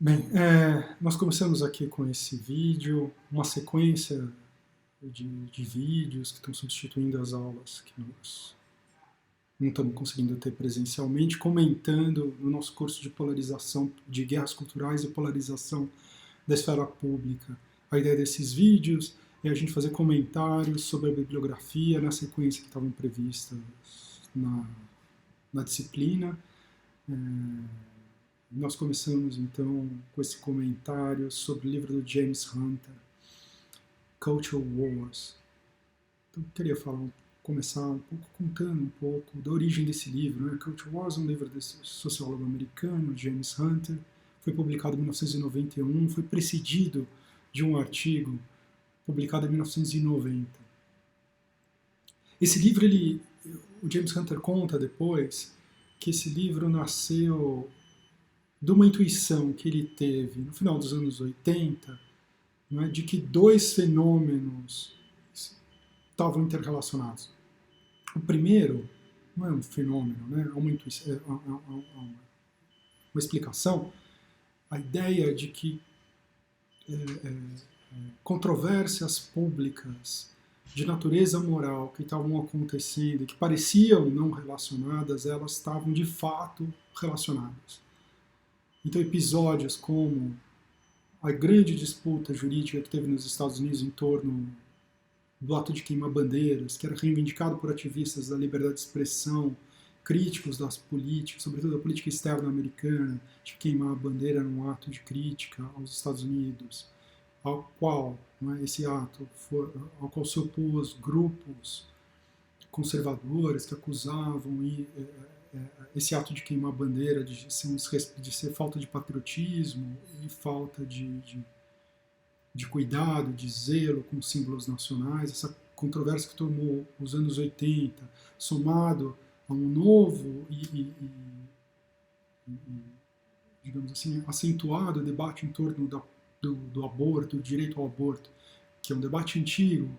Bem, nós começamos aqui com esse vídeo, uma sequência de vídeos que estão substituindo as aulas que nós não estamos conseguindo ter presencialmente, comentando no nosso curso de polarização, de guerras culturais e polarização da esfera pública. A ideia desses vídeos é a gente fazer comentários sobre a bibliografia na sequência que estavam previstas na disciplina. Nós começamos então com esse comentário sobre o livro do James Hunter, Culture Wars. Então eu queria começar um pouco contando um pouco da origem desse livro. Né? Culture Wars é um livro desse sociólogo americano, James Hunter, foi publicado em 1991, foi precedido de um artigo publicado em 1990. Esse livro, o James Hunter conta depois que esse livro nasceu de uma intuição que ele teve no final dos anos 80, né, de que dois fenômenos estavam interrelacionados. O primeiro não é um fenômeno, né, é uma intuição, uma explicação, a ideia de que controvérsias públicas de natureza moral que estavam acontecendo e que pareciam não relacionadas, elas estavam de fato relacionadas. Então, episódios como a grande disputa jurídica que teve nos Estados Unidos em torno do ato de queimar bandeiras, que era reivindicado por ativistas da liberdade de expressão, críticos das políticas, sobretudo da política externa americana, de queimar a bandeira era um ato de crítica aos Estados Unidos, ao qual esse ato ao qual se opôs grupos conservadores que acusavam esse ato de queimar a bandeira de ser falta de patriotismo e falta de cuidado, de zelo com símbolos nacionais, essa controvérsia que tomou os anos 80, somado a um novo digamos assim, acentuado debate em torno do aborto, do direito ao aborto, que é um debate antigo,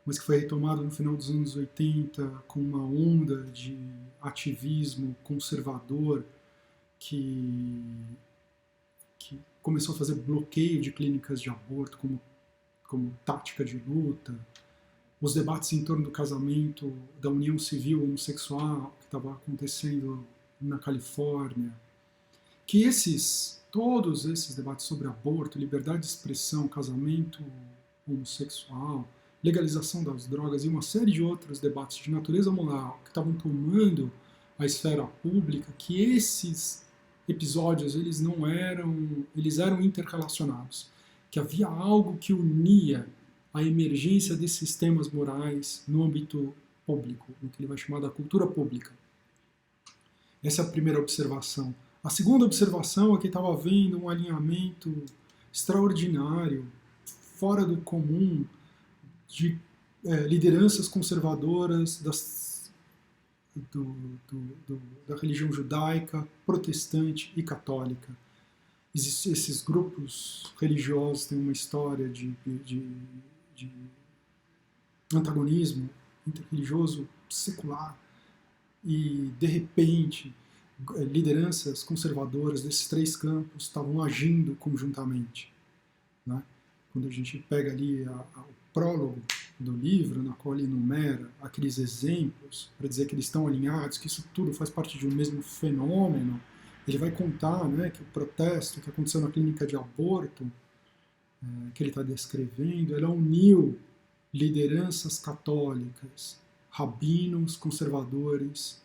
mas que foi retomado no final dos anos 80 com uma onda de ativismo conservador que começou a fazer bloqueio de clínicas de aborto como tática de luta, os debates em torno do casamento, da união civil homossexual que estava acontecendo na Califórnia, que todos esses debates sobre aborto, liberdade de expressão, casamento homossexual, legalização das drogas e uma série de outros debates de natureza moral que estavam tomando a esfera pública, que esses episódios eles eram interrelacionados, que havia algo que unia a emergência desses sistemas morais no âmbito público, no que ele vai chamar da cultura pública. Essa é a primeira observação. A segunda observação é que estava havendo um alinhamento extraordinário, fora do comum, de lideranças conservadoras da religião judaica, protestante e católica. Esses grupos religiosos têm uma história de antagonismo interreligioso secular e, de repente, lideranças conservadoras desses três campos estavam agindo conjuntamente. Né? Quando a gente pega ali o prólogo do livro, na qual ele enumera aqueles exemplos para dizer que eles estão alinhados, que isso tudo faz parte de um mesmo fenômeno, ele vai contar, né, que o protesto que aconteceu na clínica de aborto, que ele está descrevendo, ela uniu lideranças católicas, rabinos conservadores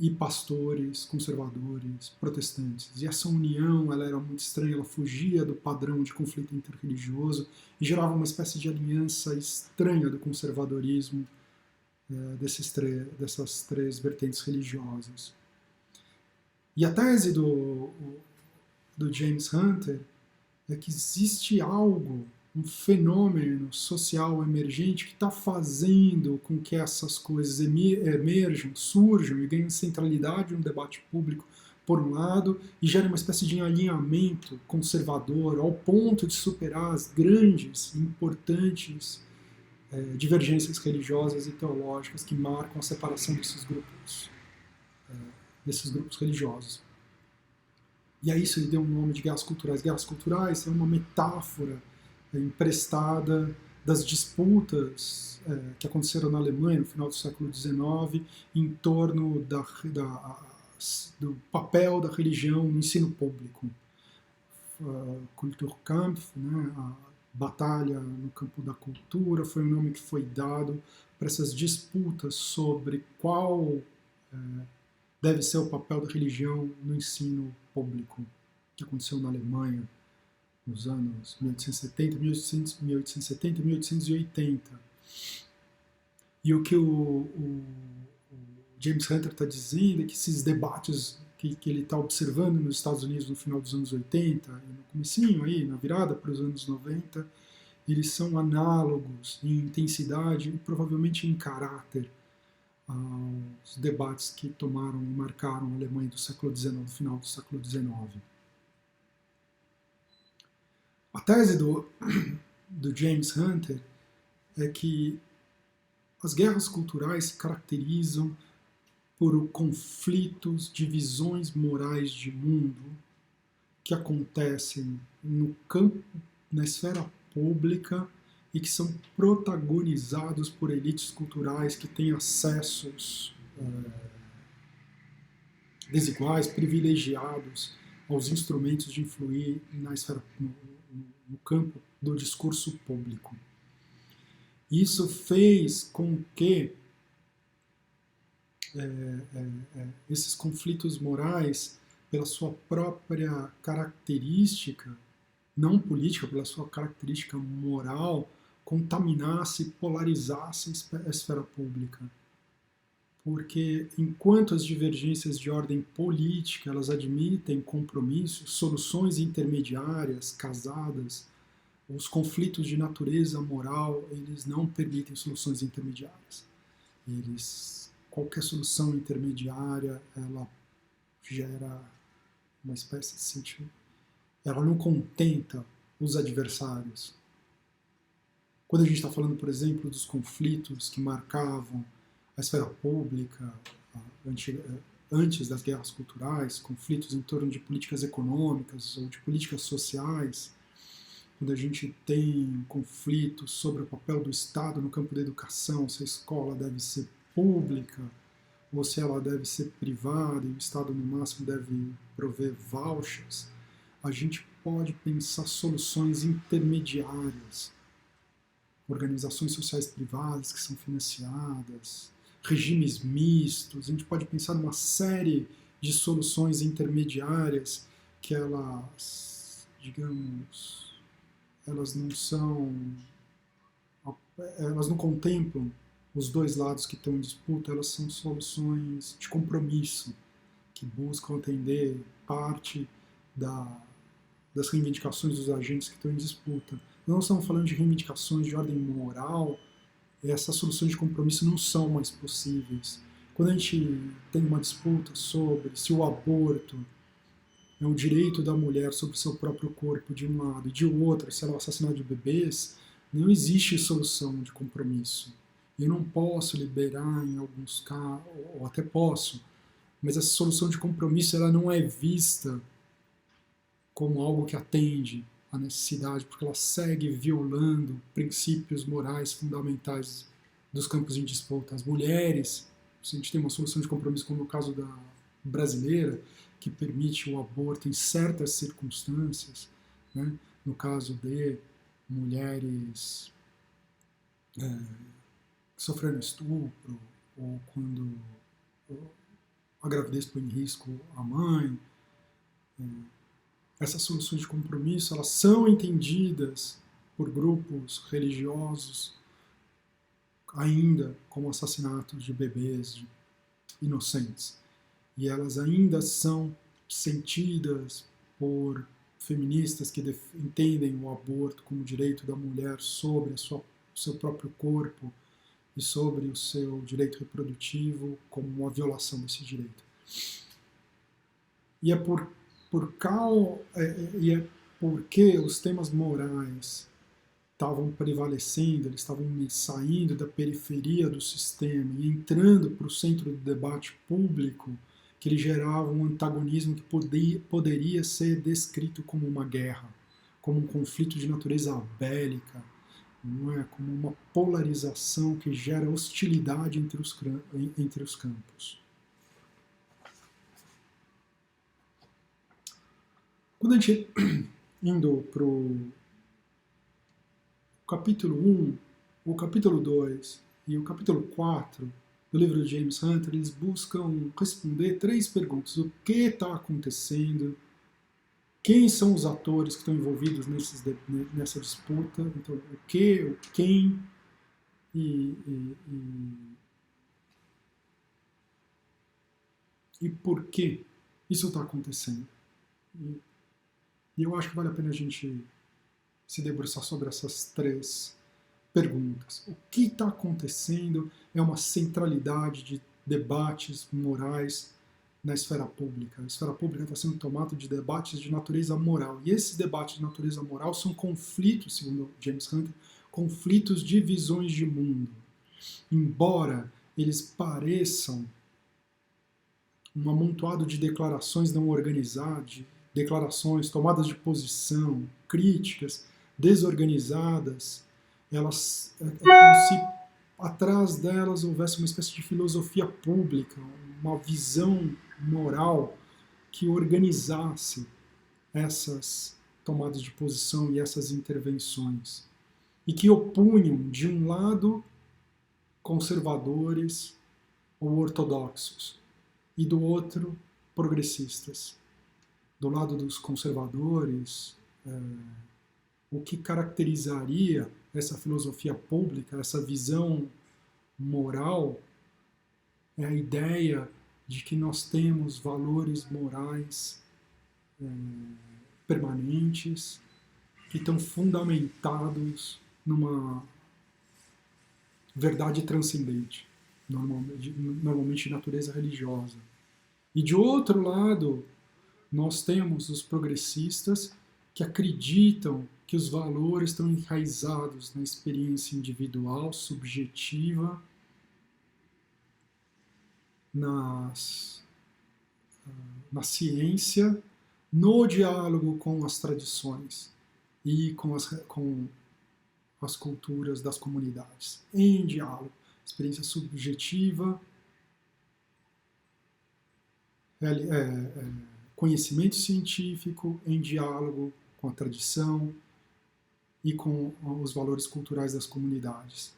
e pastores conservadores protestantes. E essa união ela era muito estranha, ela fugia do padrão de conflito interreligioso e gerava uma espécie de aliança estranha do conservadorismo dessas três vertentes religiosas. E a tese do James Hunter é que existe algo, um fenômeno social emergente que está fazendo com que essas coisas emerjam, surjam e ganhem centralidade no debate público, por um lado, e gerem uma espécie de alinhamento conservador ao ponto de superar as grandes, importantes divergências religiosas e teológicas que marcam a separação desses grupos religiosos. E a isso ele deu um nome de guerras culturais. Guerras culturais é uma metáfora emprestada das disputas que aconteceram na Alemanha no final do século XIX em torno do papel da religião no ensino público. Kulturkampf, né, a batalha no campo da cultura, foi um nome que foi dado para essas disputas sobre qual deve ser o papel da religião no ensino público, que aconteceu na Alemanha nos anos 1870, 1870 e 1880. E o que o James Hunter está dizendo é que esses debates que ele está observando nos Estados Unidos no final dos anos 80 e no comecinho aí, na virada para os anos 90, eles são análogos em intensidade e provavelmente em caráter aos debates que tomaram e marcaram a Alemanha do século XIX, no final do século XIX. A tese do James Hunter é que as guerras culturais se caracterizam por conflitos, divisões morais de mundo que acontecem no campo, na esfera pública e que são protagonizados por elites culturais que têm acessos desiguais, privilegiados aos instrumentos de influir na esfera, no campo do discurso público. Isso fez com que esses conflitos morais, pela sua própria característica, não política, pela sua característica moral, contaminasse, polarizasse a esfera pública. Porque enquanto as divergências de ordem política elas admitem compromissos, soluções intermediárias, casadas, os conflitos de natureza moral eles não permitem soluções intermediárias. Qualquer solução intermediária ela gera uma espécie de sentido. Ela não contenta os adversários. Quando a gente está falando, por exemplo, dos conflitos que marcavam a esfera pública antes das guerras culturais, conflitos em torno de políticas econômicas ou de políticas sociais, quando a gente tem conflitos sobre o papel do Estado no campo da educação, se a escola deve ser pública ou se ela deve ser privada e o Estado no máximo deve prover vouchers, a gente pode pensar soluções intermediárias, organizações sociais privadas que são financiadas, regimes mistos, a gente pode pensar numa série de soluções intermediárias que elas, digamos, elas não contemplam os dois lados que estão em disputa, elas são soluções de compromisso, que buscam atender parte das reivindicações dos agentes que estão em disputa. Não estamos falando de reivindicações de ordem moral, essas soluções de compromisso não são mais possíveis. Quando a gente tem uma disputa sobre se o aborto é o direito da mulher sobre o seu próprio corpo de um lado e de outro, se ela é o assassinato de bebês, não existe solução de compromisso. Eu não posso liberar em alguns casos, ou até posso, mas essa solução de compromisso ela não é vista como algo que atende à necessidade, porque ela segue violando princípios morais fundamentais dos campos em disputa. As mulheres, se a gente tem uma solução de compromisso, como no caso da brasileira, que permite o aborto em certas circunstâncias, né? No caso de mulheres que sofreram estupro, ou quando a gravidez põe em risco a mãe, essas soluções de compromisso elas são entendidas por grupos religiosos ainda como assassinatos de bebês inocentes. E elas ainda são sentidas por feministas que entendem o aborto como direito da mulher sobre o seu próprio corpo e sobre o seu direito reprodutivo como uma violação desse direito. E é porque os temas morais estavam prevalecendo, eles estavam saindo da periferia do sistema e entrando para o centro do debate público, que ele gerava um antagonismo que poderia ser descrito como uma guerra, como um conflito de natureza bélica, não é? Como uma polarização que gera hostilidade entre os campos. Quando a gente indo para o capítulo 1, o capítulo 2 e o capítulo 4 do livro de James Hunter, eles buscam responder 3 perguntas. O que está acontecendo? Quem são os atores que estão envolvidos nessa disputa? Então, o que, o quem e por que isso está acontecendo. E eu acho que vale a pena a gente se debruçar sobre essas 3 perguntas. O que está acontecendo é uma centralidade de debates morais na esfera pública. A esfera pública está sendo tomada de debates de natureza moral. E esses debates de natureza moral são conflitos, segundo James Hunter, conflitos de visões de mundo. Embora eles pareçam um amontoado de declarações não organizadas, declarações, tomadas de posição, críticas, desorganizadas, elas é como se atrás delas houvesse uma espécie de filosofia pública, uma visão moral que organizasse essas tomadas de posição e essas intervenções. E que opunham, de um lado, conservadores ou ortodoxos, e do outro, progressistas. Do lado dos conservadores, o que caracterizaria essa filosofia pública, essa visão moral, é a ideia de que nós temos valores morais permanentes, que estão fundamentados numa verdade transcendente, normalmente de natureza religiosa. E de outro lado, nós temos os progressistas que acreditam que os valores estão enraizados na experiência individual, subjetiva, na ciência, no diálogo com as tradições e com as culturas das comunidades. Em diálogo, experiência subjetiva, conhecimento científico em diálogo com a tradição e com os valores culturais das comunidades.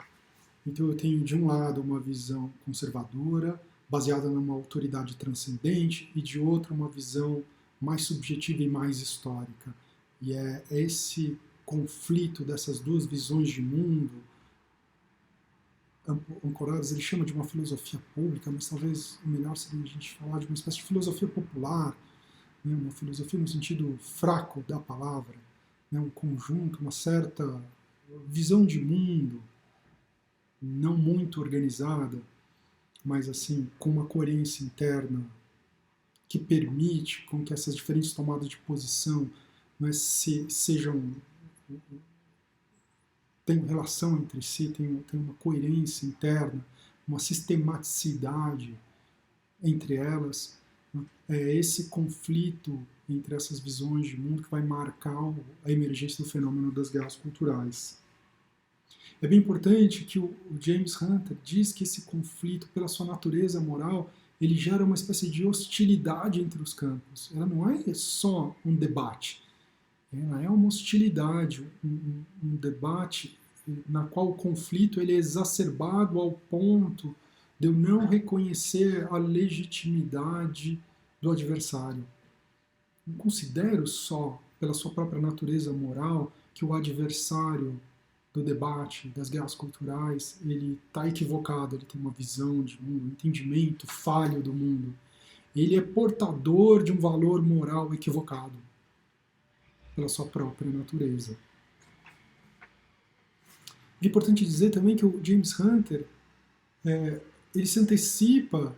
Então eu tenho, de um lado, uma visão conservadora, baseada numa autoridade transcendente, e de outro, uma visão mais subjetiva e mais histórica. E é esse conflito dessas 2 visões de mundo, ancoradas, ele chama de uma filosofia pública, mas talvez o melhor seria a gente falar de uma espécie de filosofia popular, né, uma filosofia no sentido fraco da palavra, né, um conjunto, uma certa visão de mundo, não muito organizada, mas assim, com uma coerência interna que permite com que essas diferentes tomadas de posição, né, tenham relação entre si, tenham uma coerência interna, uma sistematicidade entre elas. Né? É esse conflito entre essas visões de mundo que vai marcar a emergência do fenômeno das guerras culturais. É bem importante que o James Hunter diz que esse conflito, pela sua natureza moral, ele gera uma espécie de hostilidade entre os campos. Ela não é só um debate, ela é uma hostilidade, um debate na qual o conflito ele é exacerbado ao ponto de eu não reconhecer a legitimidade do adversário. Não considero só, pela sua própria natureza moral, que o adversário do debate, das guerras culturais, ele está equivocado, ele tem uma visão de mundo, um entendimento falho do mundo. Ele é portador de um valor moral equivocado pela sua própria natureza. É importante dizer também que o James Hunter, ele se antecipa,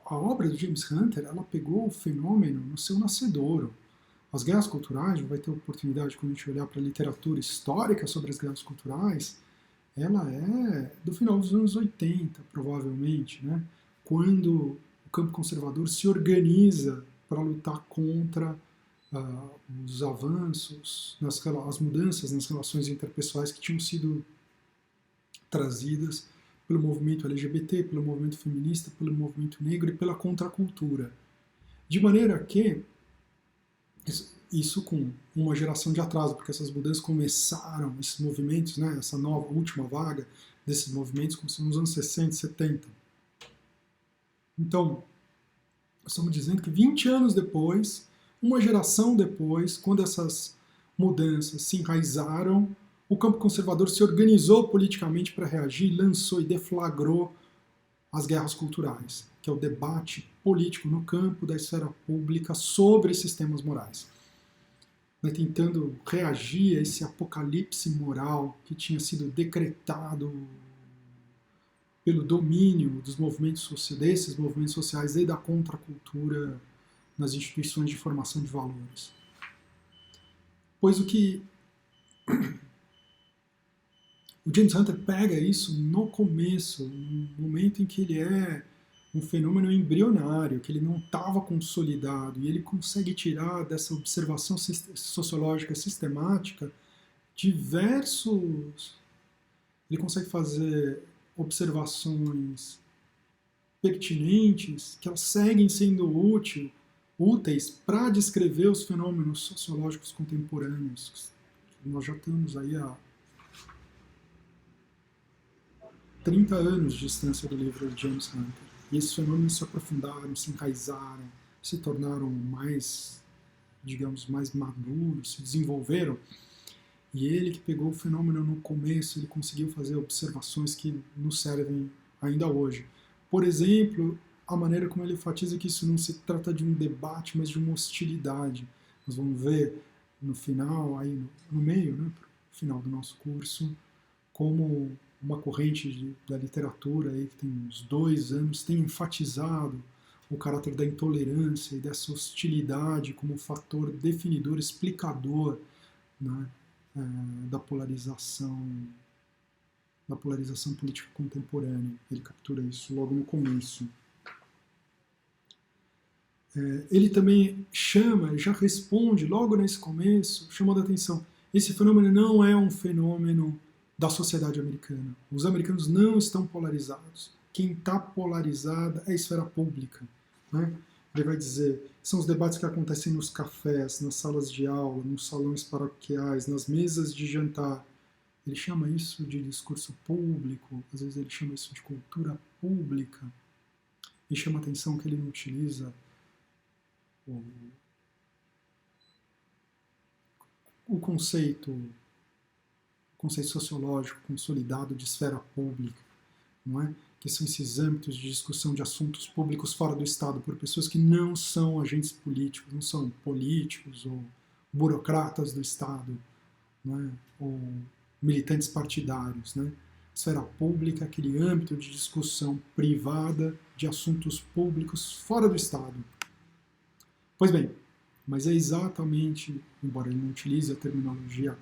a obra do James Hunter, ela pegou o fenômeno no seu nascedouro. As guerras culturais, vai ter oportunidade quando a gente olhar para a literatura histórica sobre as guerras culturais, ela é do final dos anos 80, provavelmente, né? quando o campo conservador se organiza para lutar contra os avanços, as mudanças nas relações interpessoais que tinham sido trazidas pelo movimento LGBT, pelo movimento feminista, pelo movimento negro e pela contracultura. De maneira que, isso com uma geração de atraso, porque essas mudanças começaram, esses movimentos, né, essa nova, última vaga desses movimentos começou nos anos 60 e 70. Então, estamos dizendo que 20 anos depois, uma geração depois, quando essas mudanças se enraizaram, o campo conservador se organizou politicamente para reagir, lançou e deflagrou as guerras culturais, que é o debate político no campo da esfera pública sobre sistemas morais, né, tentando reagir a esse apocalipse moral que tinha sido decretado pelo domínio dos desses movimentos sociais e da contracultura nas instituições de formação de valores. Pois o James Hunter pega isso no começo, no momento em que ele é um fenômeno embrionário, que ele não estava consolidado, e ele consegue tirar dessa observação sociológica sistemática diversos... Ele consegue fazer observações pertinentes, que elas seguem sendo úteis para descrever os fenômenos sociológicos contemporâneos. Nós já estamos aí há 30 anos de distância do livro de James Hunter. E esses fenômenos se aprofundaram, se enraizaram, se tornaram mais, digamos, mais maduros, se desenvolveram. E ele que pegou o fenômeno no começo, ele conseguiu fazer observações que nos servem ainda hoje. Por exemplo, a maneira como ele enfatiza que isso não se trata de um debate, mas de uma hostilidade. Nós vamos ver no final, aí no meio, né, pro final do nosso curso, como uma corrente da literatura aí, que tem uns 2 anos tem enfatizado o caráter da intolerância e dessa hostilidade como fator definidor, explicador, né, da polarização política contemporânea. Ele captura isso logo no começo. Ele também já responde logo nesse começo, chamando a atenção, esse fenômeno não é um fenômeno da sociedade americana. Os americanos não estão polarizados. Quem está polarizada é a esfera pública, né? Ele vai dizer, são os debates que acontecem nos cafés, nas salas de aula, nos salões paroquiais, nas mesas de jantar. Ele chama isso de discurso público, às vezes ele chama isso de cultura pública. E chama a atenção que ele não utiliza o conceito sociológico consolidado de esfera pública, não é? Que são esses âmbitos de discussão de assuntos públicos fora do Estado por pessoas que não são agentes políticos, não são políticos ou burocratas do Estado, não é? Ou militantes partidários, né? Esfera pública, aquele âmbito de discussão privada de assuntos públicos fora do Estado. Pois bem, mas é exatamente, embora ele não utilize a terminologia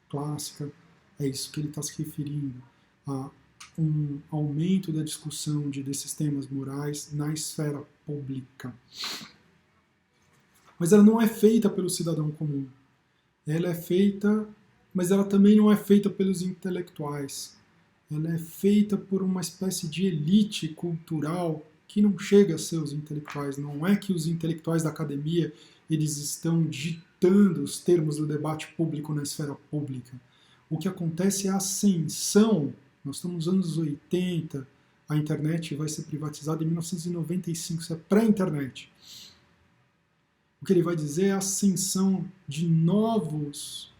clássica, é isso que ele está se referindo, a um aumento da discussão desses temas morais na esfera pública. Mas ela não é feita pelo cidadão comum. Ela é feita, mas ela também não é feita pelos intelectuais. Ela é feita por uma espécie de elite cultural que não chega a ser os intelectuais. Não é que os intelectuais da academia eles estão ditando os termos do debate público na esfera pública. O que acontece é a ascensão. Nós estamos nos anos 80, a internet vai ser privatizada em 1995, isso é pré-internet. O que ele vai dizer é a ascensão de novos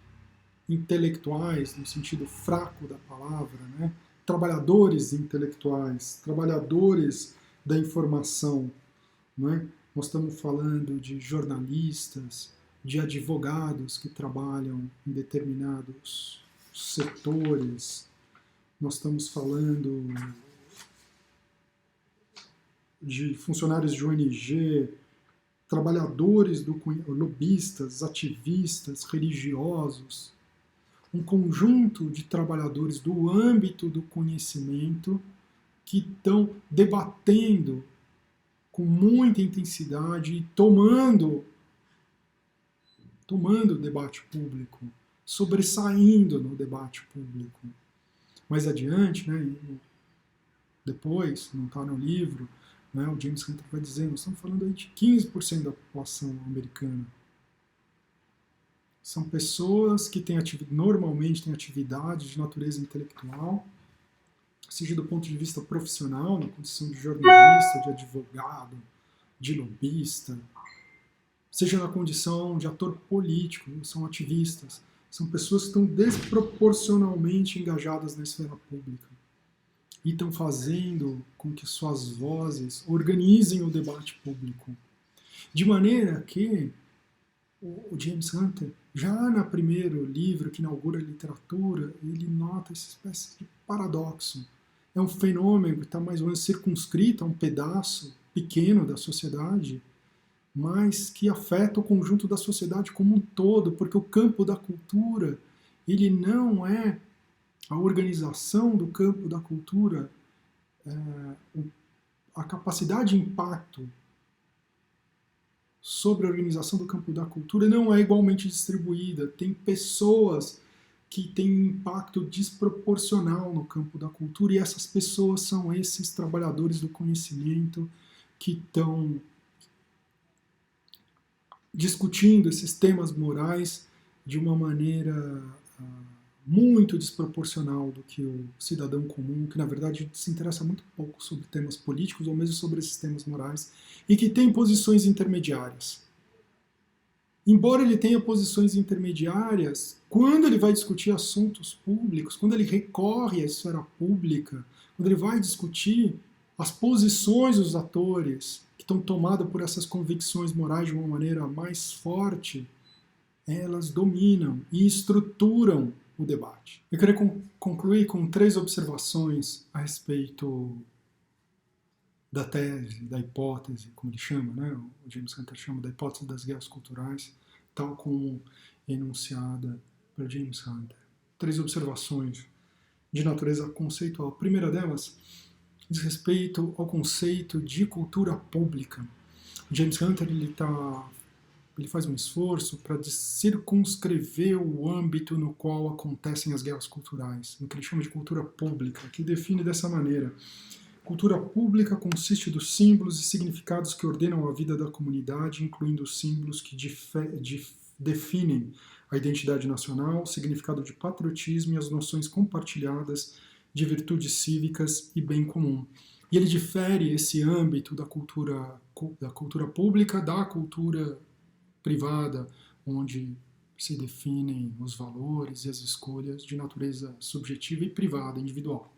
intelectuais, no sentido fraco da palavra, né? Trabalhadores intelectuais, trabalhadores da informação. Né? Nós estamos falando de jornalistas, de advogados que trabalham em determinados setores. Nós estamos falando de funcionários de ONG, trabalhadores lobistas, ativistas, religiosos, um conjunto de trabalhadores do âmbito do conhecimento que estão debatendo com muita intensidade e tomando o debate público, sobressaindo no debate público. Mais adiante, né, depois, não está no livro, né, o James Hunter vai dizer, nós estamos falando aí de 15% da população americana. São pessoas que normalmente têm atividade de natureza intelectual, seja do ponto de vista profissional, na condição de jornalista, de advogado, de lobista, seja na condição de ator político, são ativistas, são pessoas que estão desproporcionalmente engajadas na esfera pública e estão fazendo com que suas vozes organizem o debate público. De maneira que o James Hunter, já no primeiro livro que inaugura a literatura, ele nota essa espécie de paradoxo. É um fenômeno que está mais ou menos circunscrito a um pedaço pequeno da sociedade, mas que afeta o conjunto da sociedade como um todo, porque o campo da cultura, ele não é a organização do campo da cultura, a capacidade de impacto sobre a organização do campo da cultura não é igualmente distribuída. Tem pessoas que têm impacto desproporcional no campo da cultura, e essas pessoas são esses trabalhadores do conhecimento que estão discutindo esses temas morais de uma maneira muito desproporcional do que o cidadão comum, que na verdade se interessa muito pouco sobre temas políticos ou mesmo sobre esses temas morais, e que tem posições intermediárias. Embora ele tenha posições intermediárias, quando ele vai discutir assuntos públicos, quando ele recorre à esfera pública, quando ele vai discutir as posições dos atores que estão tomadas por essas convicções morais de uma maneira mais forte, elas dominam e estruturam o debate. Eu queria concluir com 3 observações a respeito da tese, da hipótese, como ele chama, né? O James Hunter chama da hipótese das guerras culturais, tal como enunciada por James Hunter. 3 observações de natureza conceitual. A primeira delas diz respeito ao conceito de cultura pública. O James Hunter ele faz um esforço para circunscrever o âmbito no qual acontecem as guerras culturais, no que ele chama de cultura pública, que define dessa maneira: cultura pública consiste dos símbolos e significados que ordenam a vida da comunidade, incluindo os símbolos que definem a identidade nacional, o significado de patriotismo e as noções compartilhadas de virtudes cívicas e bem comum. E ele difere esse âmbito da cultura pública da cultura privada, onde se definem os valores e as escolhas de natureza subjetiva e privada, individual.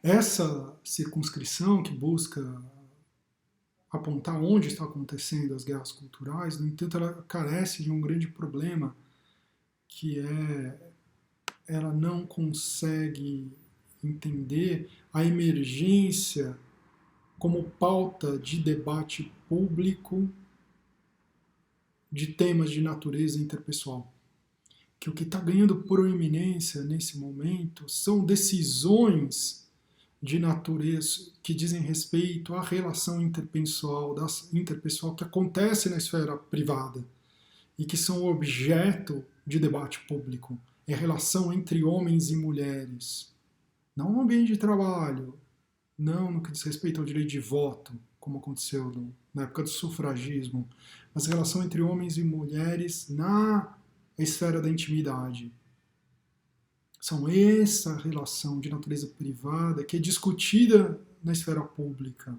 Essa circunscrição que busca apontar onde está acontecendo as guerras culturais, no entanto, ela carece de um grande problema, que ela não consegue entender a emergência como pauta de debate público de temas de natureza interpessoal. Que o que está ganhando proeminência nesse momento são decisões de natureza que dizem respeito à relação interpessoal que acontece na esfera privada e que são objeto de debate público. É a relação entre homens e mulheres. Não no ambiente de trabalho, não no que diz respeito ao direito de voto, como aconteceu na época do sufragismo, mas a relação entre homens e mulheres na esfera da intimidade. São essa relação de natureza privada que é discutida na esfera pública.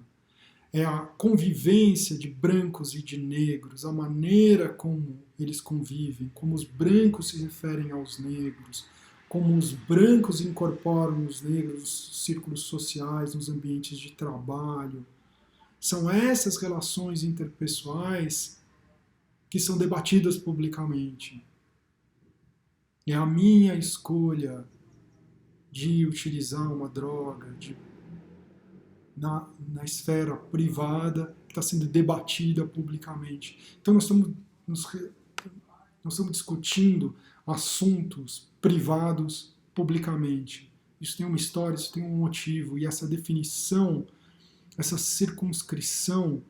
É a convivência de brancos e de negros, a maneira como eles convivem, como os brancos se referem aos negros, como os brancos incorporam os negros nos círculos sociais, nos ambientes de trabalho. São essas relações interpessoais que são debatidas publicamente. É a minha escolha de utilizar uma droga na esfera privada que está sendo debatida publicamente. Então nós estamos discutindo assuntos privados publicamente. isso tem uma história, isso tem um motivo, e essa definição, essa circunscrição,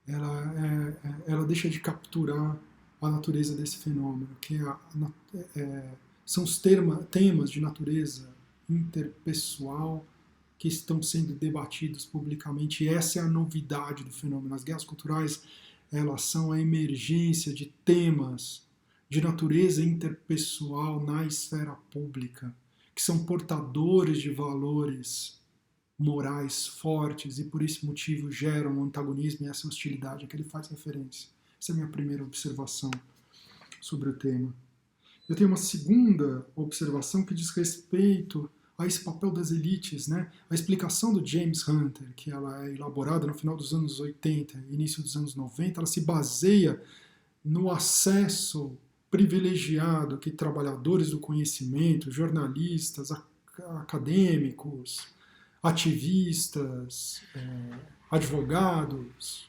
ela deixa de capturar a natureza desse fenômeno, que são os temas de natureza interpessoal que estão sendo debatidos publicamente, e essa é a novidade do fenômeno. As guerras culturais, elas são a emergência de temas de natureza interpessoal na esfera pública, que são portadores de valores morais fortes e por esse motivo geram um antagonismo e essa hostilidade a que ele faz referência. Essa é a minha primeira observação sobre o tema. Eu tenho uma segunda observação que diz respeito a esse papel das elites, né? A explicação do James Hunter, que ela é elaborada no final dos anos 80, início dos anos 90, ela se baseia no acesso privilegiado que trabalhadores do conhecimento, jornalistas, acadêmicos, ativistas, advogados,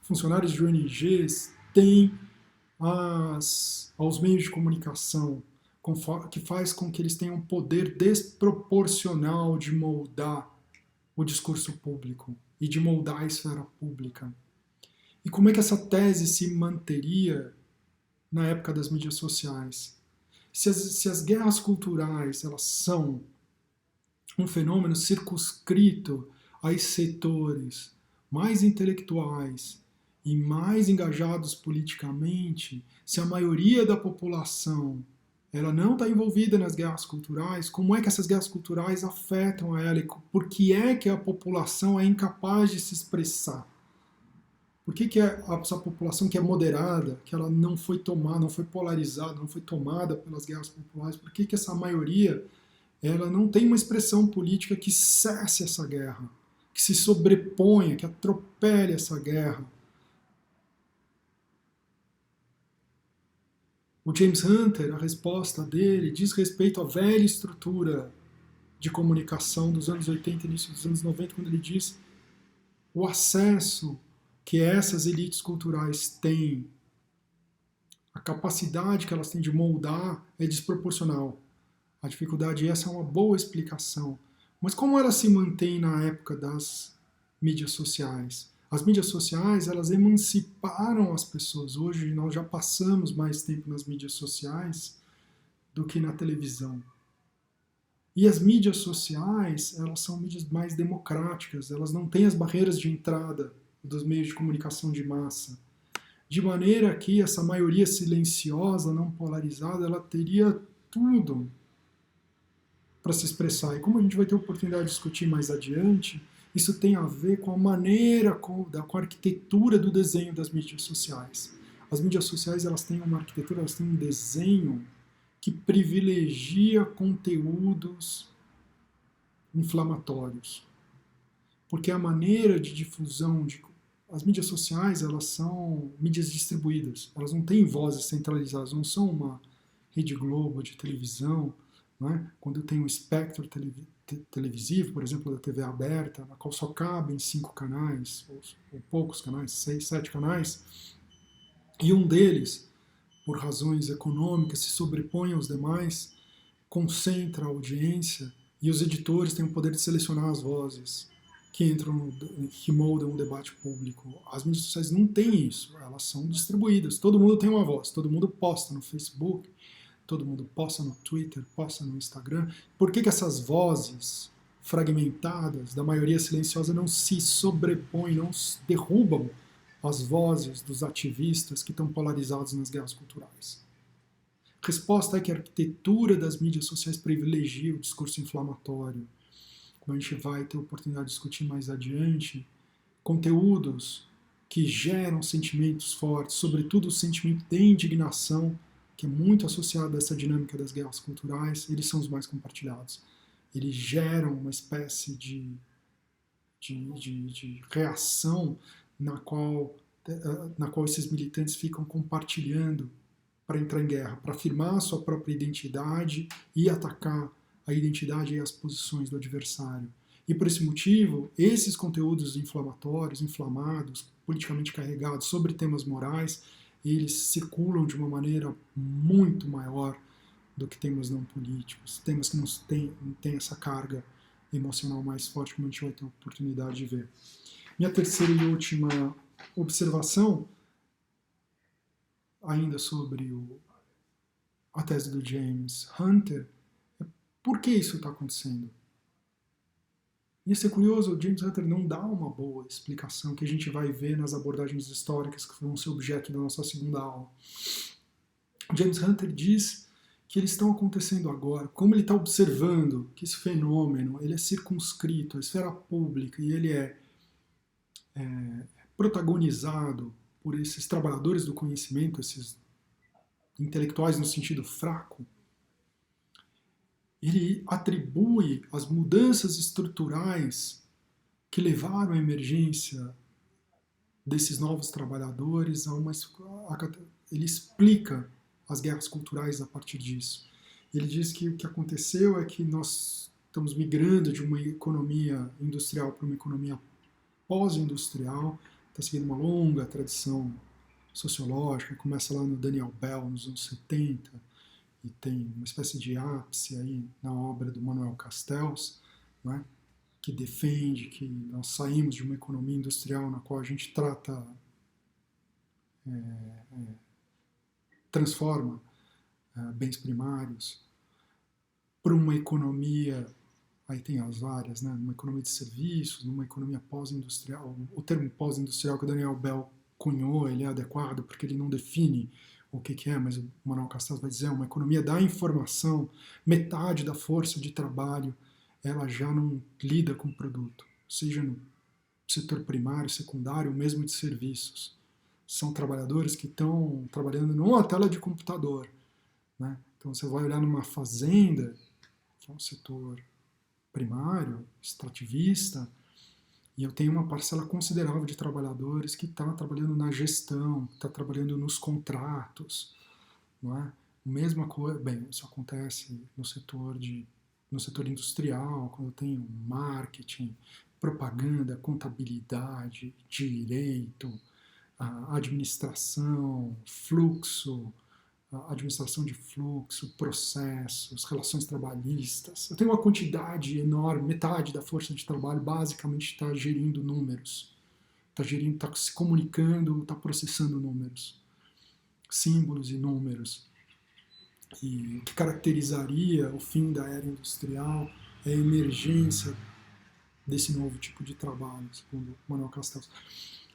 funcionários de ONGs têm aos meios de comunicação, que faz com que eles tenham um poder desproporcional de moldar o discurso público e de moldar a esfera pública. E como é que essa tese se manteria na época das mídias sociais? Se as guerras culturais elas são um fenômeno circunscrito a setores mais intelectuais e mais engajados politicamente, se a maioria da população ela não está envolvida nas guerras culturais, como é que essas guerras culturais afetam a ela? E por que é que a população é incapaz de se expressar? Por que essa população que é moderada, que ela não foi tomada, não foi polarizada, não foi tomada pelas guerras populares, por que essa maioria ela não tem uma expressão política que cesse essa guerra, que se sobreponha, que atropele essa guerra? O James Hunter, a resposta dele diz respeito à velha estrutura de comunicação dos anos 80 e início dos anos 90, quando ele diz o acesso que essas elites culturais têm, a capacidade que elas têm de moldar é desproporcional. A dificuldade, essa é uma boa explicação. Mas como ela se mantém na época das mídias sociais? As mídias sociais, elas emanciparam as pessoas. Hoje nós já passamos mais tempo nas mídias sociais do que na televisão. E as mídias sociais, elas são mídias mais democráticas, elas não têm as barreiras de entrada dos meios de comunicação de massa. De maneira que essa maioria silenciosa, não polarizada, ela teria tudo para se expressar. E como a gente vai ter oportunidade de discutir mais adiante, isso tem a ver com a maneira, com a arquitetura do desenho das mídias sociais. As mídias sociais, elas têm uma arquitetura, elas têm um desenho que privilegia conteúdos inflamatórios. Porque a maneira de difusão as mídias sociais, elas são mídias distribuídas. Elas não têm vozes centralizadas, não são uma Rede Globo de televisão, não é? Quando tem um espectro televisivo, por exemplo, da TV aberta, na qual só cabem 5 canais, ou poucos canais, 6, 7 canais, e um deles, por razões econômicas, se sobrepõe aos demais, concentra a audiência, e os editores têm o poder de selecionar as vozes que entram, que moldam o debate público. As mídias sociais não têm isso, elas são distribuídas, todo mundo tem uma voz, todo mundo posta no Facebook, todo mundo posta no Twitter, posta no Instagram. Por que essas vozes fragmentadas da maioria silenciosa não se sobrepõem, não derrubam as vozes dos ativistas que estão polarizados nas guerras culturais? A resposta é que a arquitetura das mídias sociais privilegia o discurso inflamatório. Como a gente vai ter oportunidade de discutir mais adiante, conteúdos que geram sentimentos fortes, sobretudo o sentimento de indignação, que é muito associado a essa dinâmica das guerras culturais, eles são os mais compartilhados. Eles geram uma espécie de reação na qual esses militantes ficam compartilhando para entrar em guerra, para afirmar a sua própria identidade e atacar a identidade e as posições do adversário. E por esse motivo, esses conteúdos inflamatórios, inflamados, politicamente carregados sobre temas morais, eles circulam de uma maneira muito maior do que temas não políticos, temas que não têm essa carga emocional mais forte, como a gente vai ter a oportunidade de ver. Minha terceira e última observação, ainda sobre a tese do James Hunter, é por que isso está acontecendo? Isso é curioso, o James Hunter não dá uma boa explicação que a gente vai ver nas abordagens históricas que vão ser objeto da nossa segunda aula. O James Hunter diz que eles estão acontecendo agora, como ele está observando que esse fenômeno ele é circunscrito à esfera pública e ele é protagonizado por esses trabalhadores do conhecimento, esses intelectuais no sentido fraco, ele atribui as mudanças estruturais que levaram à emergência desses novos trabalhadores ele explica as guerras culturais a partir disso. Ele diz que o que aconteceu é que nós estamos migrando de uma economia industrial para uma economia pós-industrial, está seguindo uma longa tradição sociológica, começa lá no Daniel Bell, nos anos 70, e tem uma espécie de ápice aí na obra do Manuel Castells, né, que defende que nós saímos de uma economia industrial na qual a gente transforma bens primários para uma economia, aí tem as várias, né, uma economia de serviços, numa economia pós-industrial. O termo pós-industrial que o Daniel Bell cunhou, ele é adequado porque ele não define o que é, mas o Manuel Castells vai dizer, uma economia da informação, metade da força de trabalho, ela já não lida com o produto, seja no setor primário, secundário, ou mesmo de serviços. São trabalhadores que estão trabalhando numa tela de computador, né? Então você vai olhar numa fazenda, que é um setor primário, extrativista, e eu tenho uma parcela considerável de trabalhadores que está trabalhando na gestão, está trabalhando nos contratos, não é? Mesma coisa, bem, isso acontece no setor industrial, quando eu tenho marketing, propaganda, contabilidade, direito, administração, fluxo, administração de fluxo, processos, relações trabalhistas. Eu tenho uma quantidade enorme, metade da força de trabalho basicamente está gerindo números, está se comunicando, está processando números, símbolos e números. E o que caracterizaria o fim da era industrial é a emergência desse novo tipo de trabalho, segundo Manuel Castells.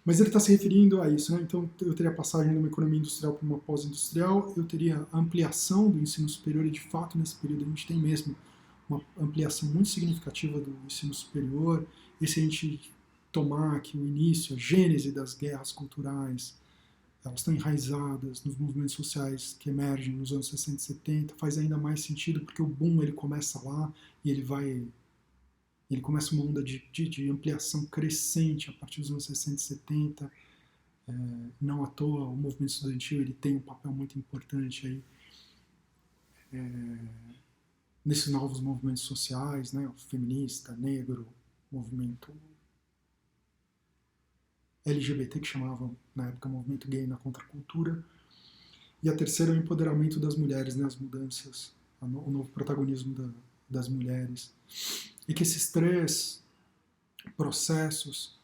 Mas ele está se referindo a isso, né? Então eu teria a passagem de uma economia industrial para uma pós-industrial, eu teria a ampliação do ensino superior, e de fato nesse período a gente tem mesmo uma ampliação muito significativa do ensino superior, e se a gente tomar aqui o início, a gênese das guerras culturais, elas estão enraizadas nos movimentos sociais que emergem nos anos 60 e 70, faz ainda mais sentido porque o boom ele começa lá e ele começa uma onda de ampliação crescente a partir dos anos 60 e 70. Não à toa o movimento estudantil ele tem um papel muito importante aí nesses novos movimentos sociais, né? O feminista, negro, movimento LGBT, que chamavam na época movimento gay na contracultura. E a terceira é o empoderamento das mulheres, né? As mudanças, o novo protagonismo das mulheres. E que esses três processos,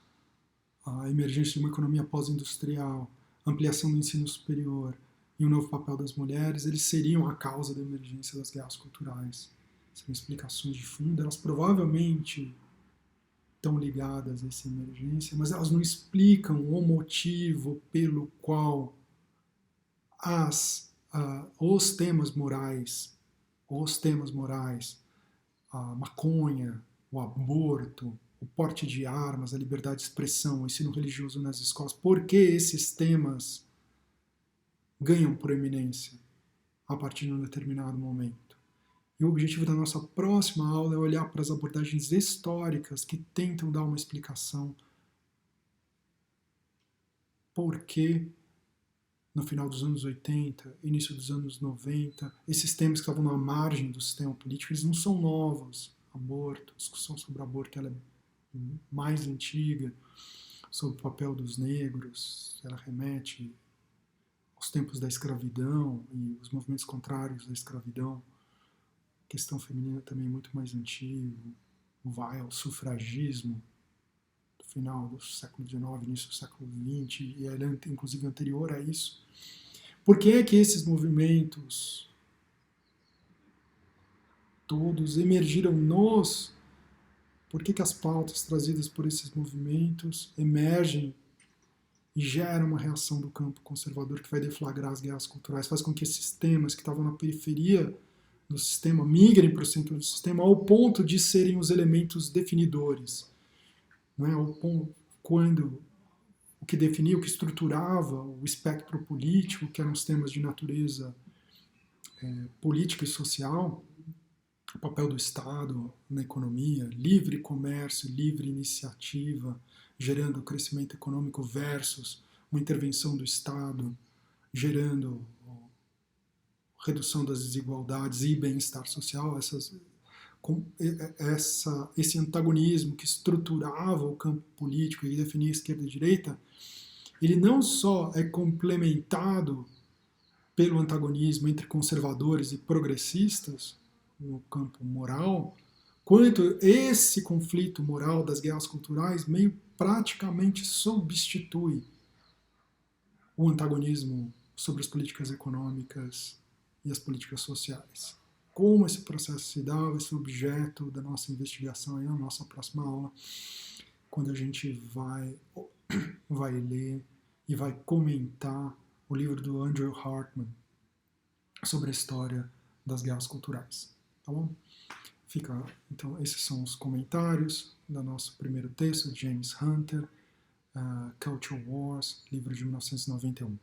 a emergência de uma economia pós-industrial, ampliação do ensino superior e o novo papel das mulheres, eles seriam a causa da emergência das guerras culturais. São explicações de fundo, elas provavelmente estão ligadas a essa emergência, mas elas não explicam o motivo pelo qual os temas morais, a maconha, o aborto, o porte de armas, a liberdade de expressão, o ensino religioso nas escolas, por que esses temas ganham proeminência a partir de um determinado momento. E o objetivo da nossa próxima aula é olhar para as abordagens históricas que tentam dar uma explicação por que no final dos anos 80, início dos anos 90, esses temas que estavam na margem do sistema político, eles não são novos. Aborto, a discussão sobre aborto ela é mais antiga, sobre o papel dos negros, ela remete aos tempos da escravidão e os movimentos contrários à escravidão questão feminina também muito mais antigo, vai ao sufragismo, do final do século XIX, início do século XX, e ele é inclusive anterior a isso. Por que é que esses movimentos todos emergiram por que as pautas trazidas por esses movimentos emergem e geram uma reação do campo conservador que vai deflagrar as guerras culturais, faz com que esses temas que estavam na periferia do sistema migrem para o centro do sistema ao ponto de serem os elementos definidores. Não é? Ao ponto, quando o que definia, o que estruturava o espectro político, que eram os temas de natureza política e social, o papel do Estado na economia, livre comércio, livre iniciativa, gerando crescimento econômico versus uma intervenção do Estado, gerando redução das desigualdades e bem-estar social, esse antagonismo que estruturava o campo político e definia esquerda e direita, ele não só é complementado pelo antagonismo entre conservadores e progressistas no campo moral, quanto esse conflito moral das guerras culturais meio praticamente substitui o antagonismo sobre as políticas econômicas e as políticas sociais. Como esse processo se dá, vai ser objeto da nossa investigação aí na nossa próxima aula, quando a gente vai ler e vai comentar o livro do Andrew Hartman sobre a história das guerras culturais. Tá bom? Então, esses são os comentários do nosso primeiro texto, James Hunter, Culture Wars, livro de 1991.